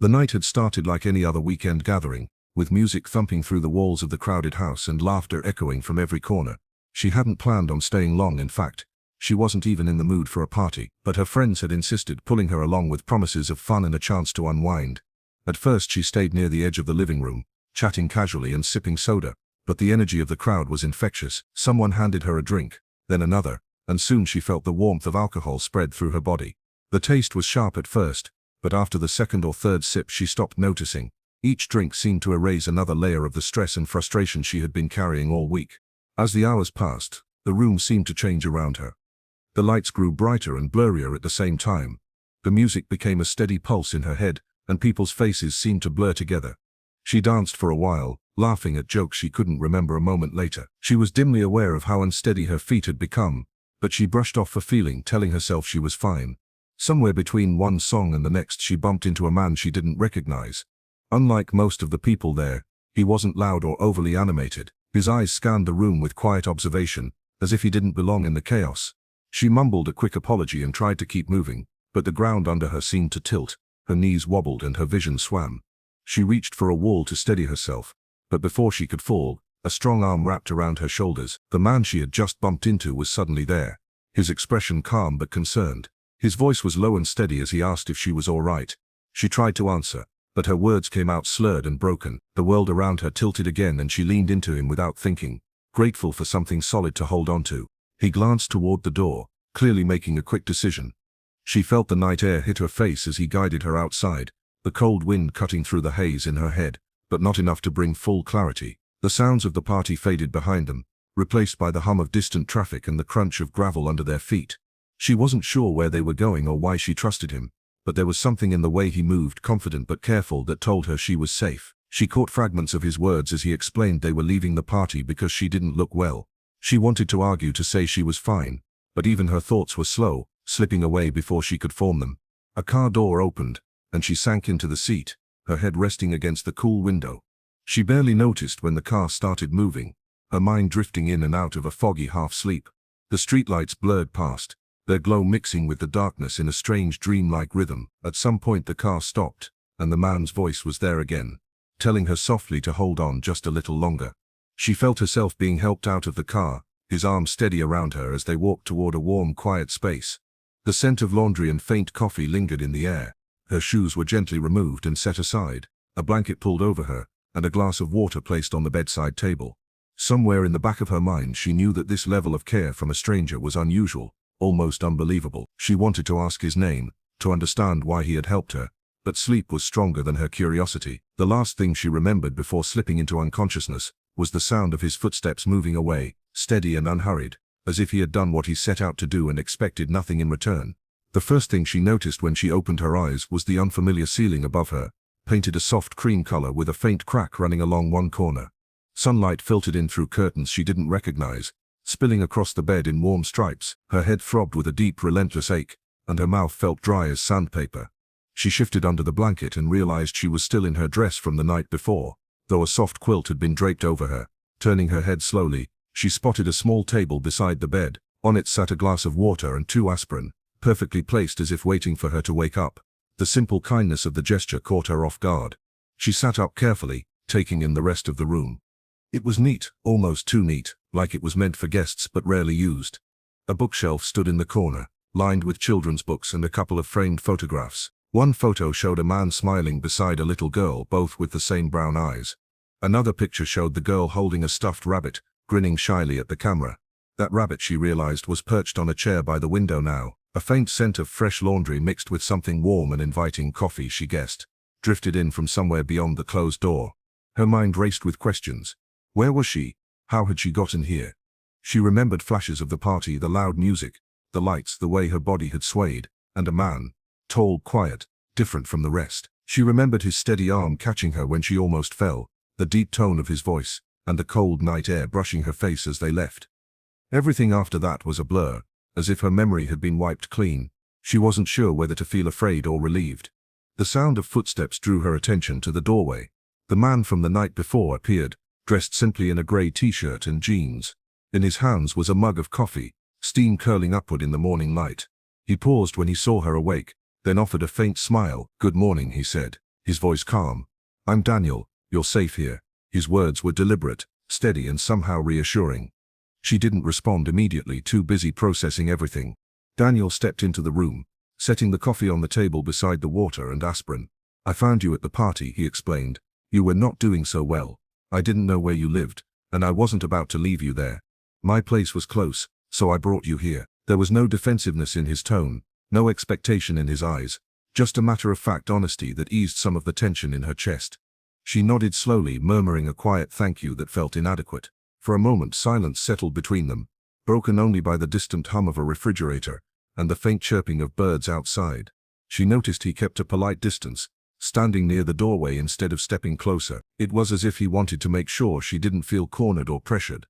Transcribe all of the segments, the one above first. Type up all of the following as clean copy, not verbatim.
The night had started like any other weekend gathering, with music thumping through the walls of the crowded house and laughter echoing from every corner. She hadn't planned on staying long, in fact. She wasn't even in the mood for a party, but her friends had insisted, pulling her along with promises of fun and a chance to unwind. At first she stayed near the edge of the living room, chatting casually and sipping soda, but the energy of the crowd was infectious. Someone handed her a drink, then another, and soon she felt the warmth of alcohol spread through her body. The taste was sharp at first, but after the second or third sip she stopped noticing. Each drink seemed to erase another layer of the stress and frustration she had been carrying all week. As the hours passed, the room seemed to change around her. The lights grew brighter and blurrier at the same time. The music became a steady pulse in her head, and people's faces seemed to blur together. She danced for a while, laughing at jokes she couldn't remember a moment later. She was dimly aware of how unsteady her feet had become, but she brushed off the feeling, telling herself she was fine. Somewhere between one song and the next she bumped into a man she didn't recognize. Unlike most of the people there, he wasn't loud or overly animated. His eyes scanned the room with quiet observation, as if he didn't belong in the chaos. She mumbled a quick apology and tried to keep moving, but the ground under her seemed to tilt, her knees wobbled and her vision swam. She reached for a wall to steady herself, but before she could fall, a strong arm wrapped around her shoulders. The man she had just bumped into was suddenly there, his expression calm but concerned. His voice was low and steady as he asked if she was all right. She tried to answer, but her words came out slurred and broken. The world around her tilted again and she leaned into him without thinking, grateful for something solid to hold on to. He glanced toward the door, clearly making a quick decision. She felt the night air hit her face as he guided her outside, the cold wind cutting through the haze in her head, but not enough to bring full clarity. The sounds of the party faded behind them, replaced by the hum of distant traffic and the crunch of gravel under their feet. She wasn't sure where they were going or why she trusted him, but there was something in the way he moved, confident but careful, that told her she was safe. She caught fragments of his words as he explained they were leaving the party because she didn't look well. She wanted to argue, to say she was fine, but even her thoughts were slow, slipping away before she could form them. A car door opened, and she sank into the seat, her head resting against the cool window. She barely noticed when the car started moving, her mind drifting in and out of a foggy half-sleep. The streetlights blurred past, their glow mixing with the darkness in a strange dreamlike rhythm. At some point the car stopped, and the man's voice was there again, telling her softly to hold on just a little longer. She felt herself being helped out of the car, his arm steady around her as they walked toward a warm, quiet space. The scent of laundry and faint coffee lingered in the air. Her shoes were gently removed and set aside, a blanket pulled over her, and a glass of water placed on the bedside table. Somewhere in the back of her mind she knew that this level of care from a stranger was unusual, almost unbelievable. She wanted to ask his name, to understand why he had helped her, but sleep was stronger than her curiosity. The last thing she remembered before slipping into unconsciousness was the sound of his footsteps moving away, steady and unhurried, as if he had done what he set out to do and expected nothing in return. The first thing she noticed when she opened her eyes was the unfamiliar ceiling above her, painted a soft cream color with a faint crack running along one corner. Sunlight filtered in through curtains she didn't recognize, spilling across the bed in warm stripes. Her head throbbed with a deep, relentless ache, and her mouth felt dry as sandpaper. She shifted under the blanket and realized she was still in her dress from the night before, though a soft quilt had been draped over her. Turning her head slowly, she spotted a small table beside the bed. On it sat a glass of water and 2 aspirin, perfectly placed as if waiting for her to wake up. The simple kindness of the gesture caught her off guard. She sat up carefully, taking in the rest of the room. It was neat, almost too neat, like it was meant for guests but rarely used. A bookshelf stood in the corner, lined with children's books and a couple of framed photographs. One photo showed a man smiling beside a little girl, both with the same brown eyes. Another picture showed the girl holding a stuffed rabbit, grinning shyly at the camera. That rabbit, she realized, was perched on a chair by the window now. A faint scent of fresh laundry mixed with something warm and inviting, coffee she guessed, drifted in from somewhere beyond the closed door. Her mind raced with questions. Where was she? How had she gotten here? She remembered flashes of the party, the loud music, the lights, the way her body had swayed, and a man, tall, quiet, different from the rest. She remembered his steady arm catching her when she almost fell, the deep tone of his voice, and the cold night air brushing her face as they left. Everything after that was a blur, as if her memory had been wiped clean. She wasn't sure whether to feel afraid or relieved. The sound of footsteps drew her attention to the doorway. The man from the night before appeared, dressed simply in a grey t-shirt and jeans. In his hands was a mug of coffee, steam curling upward in the morning light. He paused when he saw her awake, then offered a faint smile. "Good morning," he said. his voice calm. "I'm Daniel, you're safe here." His words were deliberate, steady and somehow reassuring. She didn't respond immediately, too busy processing everything. Daniel stepped into the room, setting the coffee on the table beside the water and aspirin. "I found you at the party," he explained. "You were not doing so well. I didn't know where you lived, and I wasn't about to leave you there. My place was close, so I brought you here." There was no defensiveness in his tone, no expectation in his eyes, just a matter-of-fact honesty that eased some of the tension in her chest. She nodded slowly, murmuring a quiet thank you that felt inadequate. For a moment silence settled between them, broken only by the distant hum of a refrigerator and the faint chirping of birds outside. She noticed he kept a polite distance, standing near the doorway instead of stepping closer. It was as if he wanted to make sure she didn't feel cornered or pressured.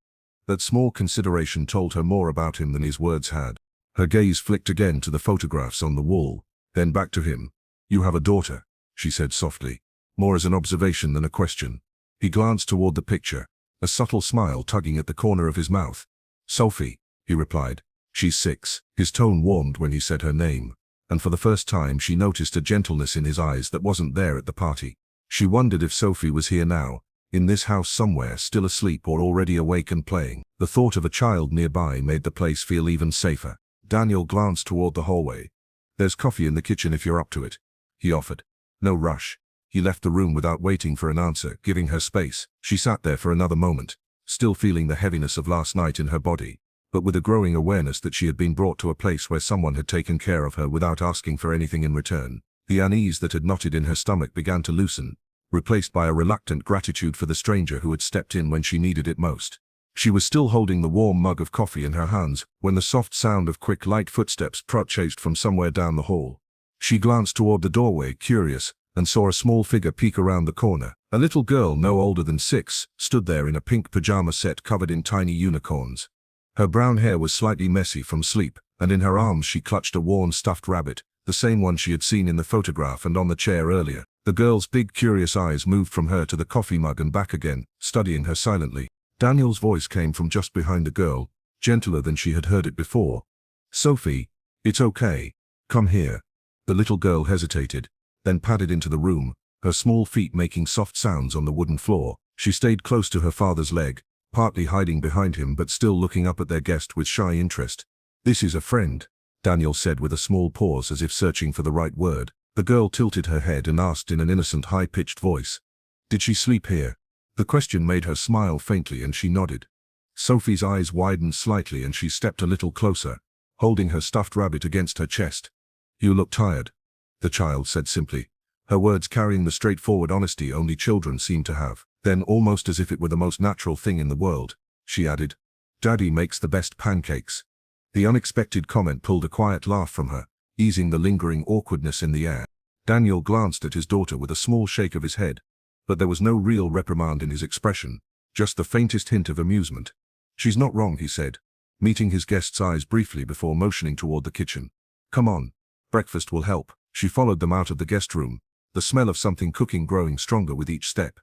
That small consideration told her more about him than his words had. Her gaze flicked again to the photographs on the wall, then back to him. "You have a daughter," she said softly, more as an observation than a question. He glanced toward the picture, a subtle smile tugging at the corner of his mouth. "Sophie," he replied. "She's 6. His tone warmed when he said her name, and for the first time she noticed a gentleness in his eyes that wasn't there at the party. She wondered if Sophie was here now, in this house somewhere, still asleep or already awake and playing. The thought of a child nearby made the place feel even safer. Daniel glanced toward the hallway. "There's coffee in the kitchen if you're up to it," he offered. "No rush." He left the room without waiting for an answer, giving her space. She sat there for another moment, still feeling the heaviness of last night in her body, but with a growing awareness that she had been brought to a place where someone had taken care of her without asking for anything in return. The unease that had knotted in her stomach began to loosen, replaced by a reluctant gratitude for the stranger who had stepped in when she needed it most. She was still holding the warm mug of coffee in her hands when the soft sound of quick, light footsteps chased from somewhere down the hall. She glanced toward the doorway, curious, and saw a small figure peek around the corner. A little girl no older than 6 stood there in a pink pajama set covered in tiny unicorns. Her brown hair was slightly messy from sleep, and in her arms she clutched a worn stuffed rabbit, the same one she had seen in the photograph and on the chair earlier. The girl's big, curious eyes moved from her to the coffee mug and back again, studying her silently. Daniel's voice came from just behind the girl, gentler than she had heard it before. "Sophie, it's okay. Come here." The little girl hesitated, then padded into the room, her small feet making soft sounds on the wooden floor. She stayed close to her father's leg, partly hiding behind him but still looking up at their guest with shy interest. "This is a friend," Daniel said with a small pause as if searching for the right word. The girl tilted her head and asked in an innocent, high-pitched voice, "Did she sleep here?" The question made her smile faintly and she nodded. Sophie's eyes widened slightly and she stepped a little closer, holding her stuffed rabbit against her chest. "You look tired," the child said simply, her words carrying the straightforward honesty only children seem to have. Then, almost as if it were the most natural thing in the world, she added, "Daddy makes the best pancakes." The unexpected comment pulled a quiet laugh from her, easing the lingering awkwardness in the air. Daniel glanced at his daughter with a small shake of his head, but there was no real reprimand in his expression, just the faintest hint of amusement. "She's not wrong," he said, meeting his guest's eyes briefly before motioning toward the kitchen. "Come on, breakfast will help." She followed them out of the guest room, the smell of something cooking growing stronger with each step.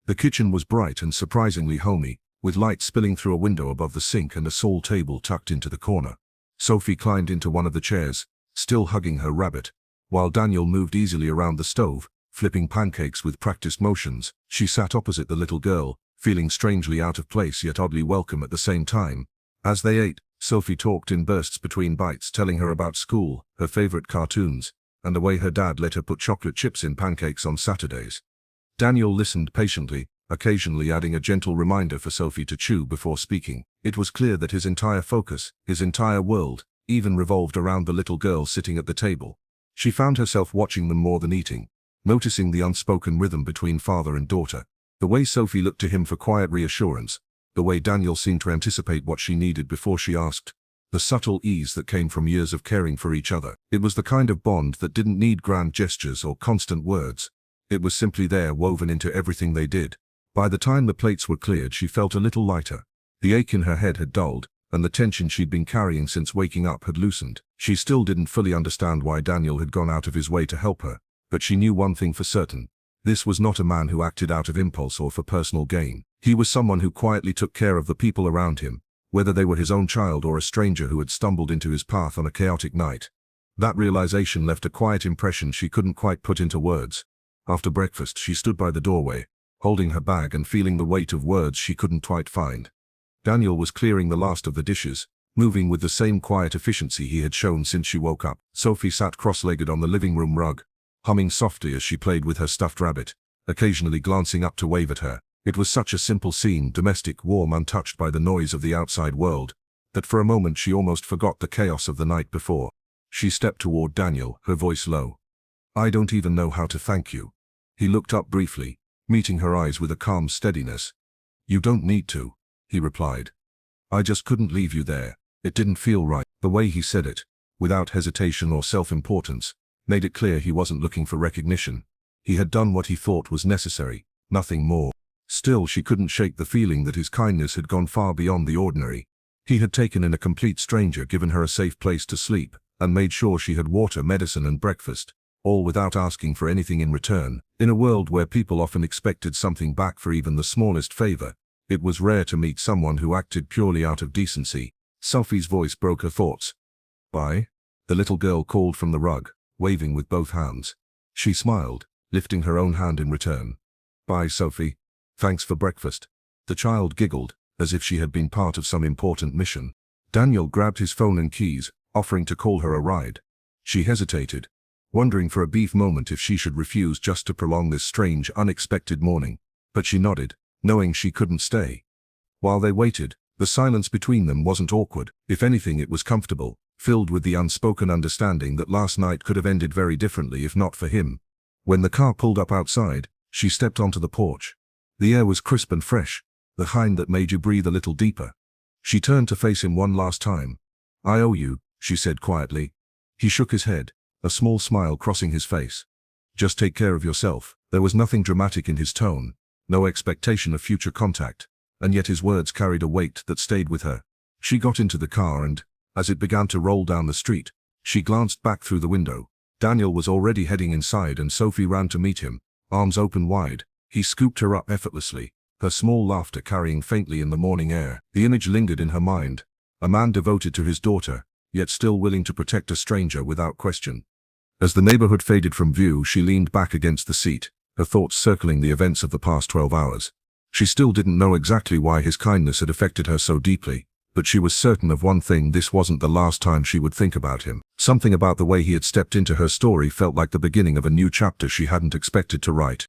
The kitchen was bright and surprisingly homey, with light spilling through a window above the sink and a small table tucked into the corner. Sophie climbed into one of the chairs, still hugging her rabbit, while Daniel moved easily around the stove, flipping pancakes with practiced motions. She sat opposite the little girl, feeling strangely out of place yet oddly welcome at the same time. As they ate, Sophie talked in bursts between bites, telling her about school, her favorite cartoons, and the way her dad let her put chocolate chips in pancakes on Saturdays. Daniel listened patiently, occasionally adding a gentle reminder for Sophie to chew before speaking. It was clear that his entire focus, his entire world, even revolved around the little girl sitting at the table. She found herself watching them more than eating, noticing the unspoken rhythm between father and daughter, the way Sophie looked to him for quiet reassurance, the way Daniel seemed to anticipate what she needed before she asked, the subtle ease that came from years of caring for each other. It was the kind of bond that didn't need grand gestures or constant words. It was simply there, woven into everything they did. By the time the plates were cleared, she felt a little lighter. The ache in her head had dulled, and the tension she'd been carrying since waking up had loosened. She still didn't fully understand why Daniel had gone out of his way to help her, but she knew one thing for certain. This was not a man who acted out of impulse or for personal gain. He was someone who quietly took care of the people around him, whether they were his own child or a stranger who had stumbled into his path on a chaotic night. That realization left a quiet impression she couldn't quite put into words. After breakfast, she stood by the doorway, holding her bag and feeling the weight of words she couldn't quite find. Daniel was clearing the last of the dishes, moving with the same quiet efficiency he had shown since she woke up. Sophie sat cross-legged on the living room rug, humming softly as she played with her stuffed rabbit, occasionally glancing up to wave at her. It was such a simple scene, domestic, warm, untouched by the noise of the outside world, that for a moment she almost forgot the chaos of the night before. She stepped toward Daniel, her voice low. "I don't even know how to thank you." He looked up briefly, meeting her eyes with a calm steadiness. "You don't need to," he replied. "I just couldn't leave you there. It didn't feel right." The way he said it, without hesitation or self-importance, made it clear he wasn't looking for recognition. He had done what he thought was necessary, nothing more. Still, she couldn't shake the feeling that his kindness had gone far beyond the ordinary. He had taken in a complete stranger, given her a safe place to sleep, and made sure she had water, medicine, and breakfast, all without asking for anything in return. In a world where people often expected something back for even the smallest favor, it was rare to meet someone who acted purely out of decency. Sophie's voice broke her thoughts. "Bye?" the little girl called from the rug, waving with both hands. She smiled, lifting her own hand in return. "Bye, Sophie. Thanks for breakfast." The child giggled, as if she had been part of some important mission. Daniel grabbed his phone and keys, offering to call her a ride. She hesitated, wondering for a brief moment if she should refuse just to prolong this strange, unexpected morning, but she nodded, knowing she couldn't stay. While they waited, the silence between them wasn't awkward. If anything, it was comfortable, filled with the unspoken understanding that last night could have ended very differently if not for him. When the car pulled up outside, she stepped onto the porch. The air was crisp and fresh, the kind that made you breathe a little deeper. She turned to face him one last time. "I owe you," she said quietly. He shook his head, a small smile crossing his face. "Just take care of yourself." There was nothing dramatic in his tone, no expectation of future contact, and yet his words carried a weight that stayed with her. She got into the car and, as it began to roll down the street, she glanced back through the window. Daniel was already heading inside and Sophie ran to meet him, arms open wide. He scooped her up effortlessly, her small laughter carrying faintly in the morning air. The image lingered in her mind, a man devoted to his daughter, yet still willing to protect a stranger without question. As the neighborhood faded from view, she leaned back against the seat, her thoughts circling the events of the past 12 hours. She still didn't know exactly why his kindness had affected her so deeply, but she was certain of one thing: this wasn't the last time she would think about him. Something about the way he had stepped into her story felt like the beginning of a new chapter she hadn't expected to write.